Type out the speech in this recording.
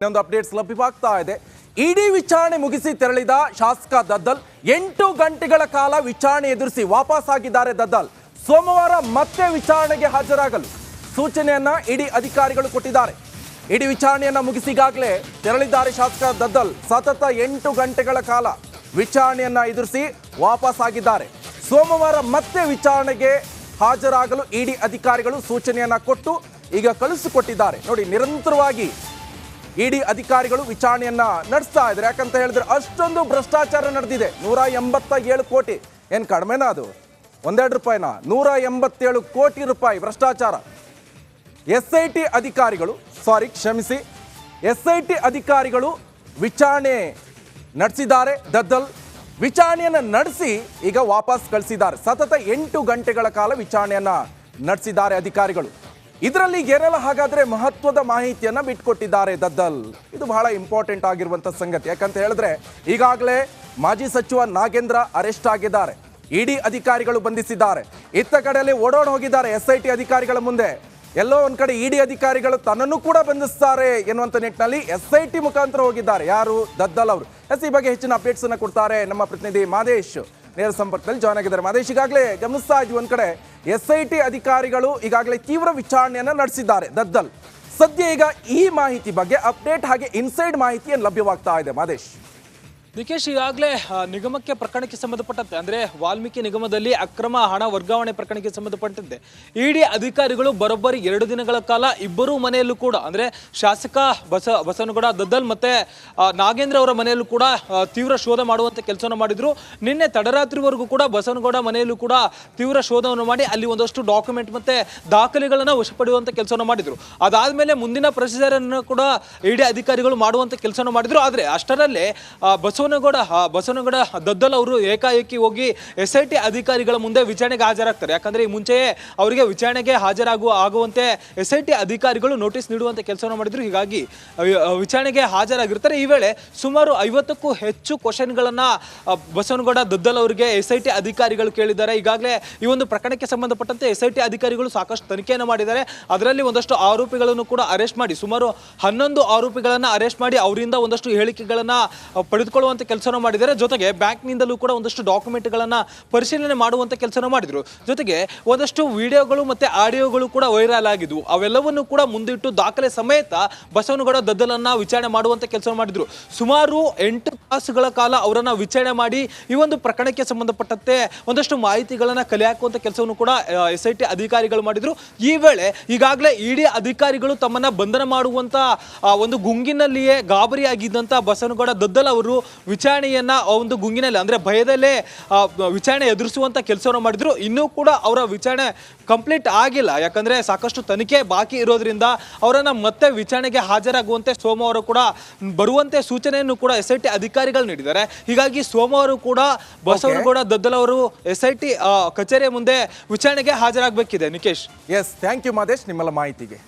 ಇನ್ನೊಂದು ಅಪ್ಡೇಟ್ಸ್ ಲಭ್ಯವಾಗ್ತಾ ಇದೆ. ಇಡಿ ವಿಚಾರಣೆ ಮುಗಿಸಿ ತೆರಳಿದ ಶಾಸಕ ದದ್ದಲ್ 8 ಗಂಟೆಗಳ ಕಾಲ ವಿಚಾರಣೆ ಎದುರಿಸಿ ವಾಪಸ್ ಆಗಿದ್ದಾರೆ. ದದ್ದಲ್ ಸೋಮವಾರ ಮತ್ತೆ ವಿಚಾರಣೆಗೆ ಹಾಜರಾಗಲು ಸೂಚನೆಯನ್ನ ಇಡಿ ಅಧಿಕಾರಿಗಳು ಕೊಟ್ಟಿದ್ದಾರೆ. ಇಡಿ ವಿಚಾರಣೆಯನ್ನ ಮುಗಿಸಿ ಈಗಾಗಲೇ ತೆರಳಿದ್ದಾರೆ ಶಾಸಕ ದದ್ದಲ್. ಸತತ 8 ಗಂಟೆಗಳ ಕಾಲ ವಿಚಾರಣೆಯನ್ನ ಎದುರಿಸಿ ವಾಪಸ್ ಆಗಿದ್ದಾರೆ. ಸೋಮವಾರ ಮತ್ತೆ ವಿಚಾರಣೆಗೆ ಹಾಜರಾಗಲು ಇಡಿ ಅಧಿಕಾರಿಗಳು ಸೂಚನೆಯನ್ನ ಕೊಟ್ಟು ಈಗ ಕಳಿಸಿಕೊಟ್ಟಿದ್ದಾರೆ. ನೋಡಿ, ನಿರಂತರವಾಗಿ ಇಡಿ ಅಧಿಕಾರಿಗಳು ವಿಚಾರಣೆಯನ್ನ ನಡೆಸ್ತಾ ಇದ್ದಾರೆ. ಯಾಕಂತ ಹೇಳಿದ್ರೆ ಅಷ್ಟೊಂದು ಭ್ರಷ್ಟಾಚಾರ ನಡೆದಿದೆ. 187 ಕೋಟಿ, ಏನು ಕಡಿಮೆನಾ ಅದು? ಒಂದೆರಡು ರೂಪಾಯಿನ? 187 ಕೋಟಿ ರೂಪಾಯಿ ಭ್ರಷ್ಟಾಚಾರ. SIT ಅಧಿಕಾರಿಗಳು SIT ಅಧಿಕಾರಿಗಳು ವಿಚಾರಣೆ ನಡೆಸಿದ್ದಾರೆ. ದದ್ದಲ್ ವಿಚಾರಣೆಯನ್ನ ನಡೆಸಿ ಈಗ ವಾಪಸ್ ಕಳಿಸಿದ್ದಾರೆ. ಸತತ 8 ಗಂಟೆಗಳ ಕಾಲ ವಿಚಾರಣೆಯನ್ನ ನಡೆಸಿದ್ದಾರೆ ಅಧಿಕಾರಿಗಳು. ಇದರಲ್ಲಿ ಏನೆಲ್ಲ ಹಾಗಾದ್ರೆ ಮಹತ್ವದ ಮಾಹಿತಿಯನ್ನ ಬಿಟ್ಕೊಟ್ಟಿದ್ದಾರೆ ದದ್ದಲ್. ಇದು ಬಹಳ ಇಂಪಾರ್ಟೆಂಟ್ ಆಗಿರುವಂತ ಸಂಗತಿ. ಯಾಕಂತ ಹೇಳಿದ್ರೆ ಈಗಾಗಲೇ ಮಾಜಿ ಸಚಿವ ನಾಗೇಂದ್ರ ಅರೆಸ್ಟ್ ಆಗಿದ್ದಾರೆ. ಇಡಿ ಅಧಿಕಾರಿಗಳು ಬಂಧಿಸಿದ್ದಾರೆ. ಇತ್ತ ಕಡೆಯಲ್ಲಿ ಓಡೋಡ್ ಹೋಗಿದ್ದಾರೆ SIT ಅಧಿಕಾರಿಗಳ ಮುಂದೆ. ಎಲ್ಲೋ ಒಂದ್ ಕಡೆ ಇಡಿ ಅಧಿಕಾರಿಗಳು ತನ್ನನ್ನು ಕೂಡ ಬಂಧಿಸ್ತಾರೆ ಎನ್ನುವಂತ ನಿಟ್ಟಿನಲ್ಲಿ SIT ಮುಖಾಂತರ ಹೋಗಿದ್ದಾರೆ. ಯಾರು? ದದ್ದಲ್ ಅವರು. ಈ ಬಗ್ಗೆ ಹೆಚ್ಚಿನ ಅಪ್ಡೇಟ್ಸ್ ಅನ್ನ ಕೊಡ್ತಾರೆ ನಮ್ಮ ಪ್ರತಿನಿಧಿ ಮಾದೇಶ್. ನೇರ ಸಂಪರ್ಕದಲ್ಲಿ ಜಾಯ್ನ್ ಆಗಿದ್ದಾರೆ. ಮಾದೇಶ್, ಈಗಾಗಲೇ ಗಮನಿಸ್ತಾ ಇದ್ವಿ, ಒಂದ್ ಕಡೆ SIT ಅಧಿಕಾರಿಗಳು ಈಗಾಗಲೇ ತೀವ್ರ ವಿಚಾರಣೆಯನ್ನ ನಡೆಸಿದ್ದಾರೆ ದದ್ದಲ್. ಸದ್ಯ ಈಗ ಈ ಮಾಹಿತಿ ಬಗ್ಗೆ ಅಪ್ಡೇಟ್ ಹಾಗೆ ಇನ್ಸೈಡ್ ಮಾಹಿತಿಯನ್ನು ಲಭ್ಯವಾಗ್ತಾ ಇದೆ. ಮಾದೇಶ್, ನಿಕೇಶ್, ಈಗಾಗಲೇ ನಿಗಮಕ್ಕೆ ಪ್ರಕರಣಕ್ಕೆ ಸಂಬಂಧಪಟ್ಟಂತೆ ಅಂದ್ರೆ ವಾಲ್ಮೀಕಿ ನಿಗಮದಲ್ಲಿ ಅಕ್ರಮ ಹಣ ವರ್ಗಾವಣೆ ಪ್ರಕರಣಕ್ಕೆ ಸಂಬಂಧಪಟ್ಟಂತೆ ಇಡಿ ಅಧಿಕಾರಿಗಳು ಬರೋಬ್ಬರಿ 2 ದಿನಗಳ ಕಾಲ ಇಬ್ಬರೂ ಮನೆಯಲ್ಲೂ ಕೂಡ ಅಂದ್ರೆ ಶಾಸಕ ಬಸವನಗೌಡ ದದ್ದಲ್ ಮತ್ತೆ ನಾಗೇಂದ್ರ ಅವರ ಮನೆಯಲ್ಲೂ ಕೂಡ ತೀವ್ರ ಶೋಧ ಮಾಡುವಂತ ಕೆಲಸವನ್ನು ಮಾಡಿದ್ರು. ನಿನ್ನೆ ತಡರಾತ್ರಿವರೆಗೂ ಕೂಡ ಬಸವನಗೌಡ ಮನೆಯಲ್ಲೂ ಕೂಡ ತೀವ್ರ ಶೋಧವನ್ನು ಮಾಡಿ ಅಲ್ಲಿ ಒಂದಷ್ಟು ಡಾಕ್ಯುಮೆಂಟ್ ಮತ್ತೆ ದಾಖಲೆಗಳನ್ನ ವಶಪಡಿಸುವಂತ ಕೆಲಸವನ್ನು ಮಾಡಿದ್ರು. ಅದಾದ್ಮೇಲೆ ಮುಂದಿನ ಪ್ರೊಸೀಜರ್ ಅನ್ನು ಕೂಡ ಇಡಿ ಅಧಿಕಾರಿಗಳು ಮಾಡುವಂತ ಕೆಲಸವನ್ನು ಮಾಡಿದ್ರು. ಆದ್ರೆ ಅಷ್ಟರಲ್ಲೇ ಬಸವನಗೌಡ ದದ್ದಲ್ ಅವರು ಏಕಾಏಕಿ ಹೋಗಿ SIT ಅಧಿಕಾರಿಗಳ ಮುಂದೆ ವಿಚಾರಣೆಗೆ ಹಾಜರಾಗ್ತಾರೆ. ಯಾಕಂದ್ರೆ ಈ ಮುಂಚೆಯೇ ಅವರಿಗೆ ವಿಚಾರಣೆಗೆ ಆಗುವಂತೆ SIT ಅಧಿಕಾರಿಗಳು ನೋಟಿಸ್ ನೀಡುವಂತೆ ಕೆಲಸವನ್ನು ಮಾಡಿದ್ರು. ಹೀಗಾಗಿ ವಿಚಾರಣೆಗೆ ಹಾಜರಾಗಿರ್ತಾರೆ. ಈ ವೇಳೆ ಸುಮಾರು 50ಕ್ಕೂ ಹೆಚ್ಚು ಕ್ವಶನ್ಗಳನ್ನ ಬಸವನಗೌಡ ದದ್ದಲ್ ಅವರಿಗೆ SIT ಅಧಿಕಾರಿಗಳು ಕೇಳಿದ್ದಾರೆ. ಈಗಾಗಲೇ ಈ ಒಂದು ಪ್ರಕರಣಕ್ಕೆ ಸಂಬಂಧಪಟ್ಟಂತೆ SIT ಅಧಿಕಾರಿಗಳು ಸಾಕಷ್ಟು ತನಿಖೆಯನ್ನು ಮಾಡಿದ್ದಾರೆ. ಅದರಲ್ಲಿ ಒಂದಷ್ಟು ಆರೋಪಿಗಳನ್ನು ಕೂಡ ಅರೆಸ್ಟ್ ಮಾಡಿ ಸುಮಾರು 11 ಆರೋಪಿಗಳನ್ನ ಅರೆಸ್ಟ್ ಮಾಡಿ ಅವರಿಂದ ಒಂದಷ್ಟು ಹೇಳಿಕೆಗಳನ್ನ ಪಡೆದುಕೊಳ್ಳುವಂತ ಕೆಲಸವನ್ನು ಮಾಡಿದ್ದಾರೆ. ಜೊತೆಗೆ ಬ್ಯಾಂಕ್ನಿಂದಲೂ ಕೂಡ ಒಂದಷ್ಟು ಡಾಕ್ಯುಮೆಂಟ್ಗಳನ್ನ ಪರಿಶೀಲನೆ ಮಾಡುವಂತ ಕೆಲಸನ ಮಾಡಿದ್ರು. ಜೊತೆಗೆ ಒಂದಷ್ಟು ವಿಡಿಯೋಗಳು ಮತ್ತೆ ಆಡಿಯೋಗಳು ಕೂಡ ವೈರಲ್ ಆಗಿದ್ವು. ಅವೆಲ್ಲವನ್ನು ಕೂಡ ಮುಂದಿಟ್ಟು ದಾಖಲೆ ಸಮೇತ ಬಸವನಗೌಡ ದದ್ದಲನ್ನ ವಿಚಾರಣೆ ಮಾಡುವಂತ ಕೆಲಸ ಮಾಡಿದ್ರು. ಸುಮಾರು 8 ತಾಸುಗಳ ಕಾಲ ಅವರನ್ನ ವಿಚಾರಣೆ ಮಾಡಿ ಈ ಒಂದು ಪ್ರಕರಣಕ್ಕೆ ಸಂಬಂಧಪಟ್ಟಂತೆ ಒಂದಷ್ಟು ಮಾಹಿತಿಗಳನ್ನ ಕಲೆ ಹಾಕುವಂತ ಕೆಲಸವನ್ನು ಕೂಡ SIT ಅಧಿಕಾರಿಗಳು ಮಾಡಿದ್ರು. ಈ ವೇಳೆ ಈಗಾಗಲೇ ಇಡಿ ಅಧಿಕಾರಿಗಳು ತಮ್ಮನ್ನ ಬಂಧನ ಮಾಡುವಂತ ಒಂದು ಗುಂಗಿನಲ್ಲಿಯೇ ಗಾಬರಿಯಾಗಿದ್ದಂತ ಬಸವನಗೌಡ ದದ್ದಲ್ ಅವರು ವಿಚಾರಣೆಯನ್ನ ಒಂದು ಗುಂಗಿನಲ್ಲಿ ಅಂದ್ರೆ ಭಯದಲ್ಲೇ ವಿಚಾರಣೆ ಎದುರಿಸುವಂತ ಕೆಲಸವನ್ನು ಮಾಡಿದ್ರು. ಇನ್ನೂ ಕೂಡ ಅವರ ವಿಚಾರಣೆ ಕಂಪ್ಲೀಟ್ ಆಗಿಲ್ಲ. ಯಾಕಂದ್ರೆ ಸಾಕಷ್ಟು ತನಿಖೆ ಬಾಕಿ ಇರೋದ್ರಿಂದ ಅವರನ್ನ ಮತ್ತೆ ವಿಚಾರಣೆಗೆ ಹಾಜರಾಗುವಂತೆ ಸೋಮವಾರ ಕೂಡ ಬರುವಂತೆ ಸೂಚನೆಯನ್ನು ಕೂಡ SIT ಅಧಿಕಾರಿಗಳು ನೀಡಿದ್ದಾರೆ. ಹೀಗಾಗಿ ಸೋಮವಾರ ಕೂಡ ಬಸವನಗೌಡ ದದ್ದಲ್ ಅವರು SIT ಕಚೇರಿಯ ಮುಂದೆ ವಿಚಾರಣೆಗೆ ಹಾಜರಾಗಬೇಕಿದೆ. ನಿಕೇಶ್, ಥ್ಯಾಂಕ್ ಯು ಮಾದೇಶ್ ನಿಮ್ಮೆಲ್ಲ ಮಾಹಿತಿಗೆ.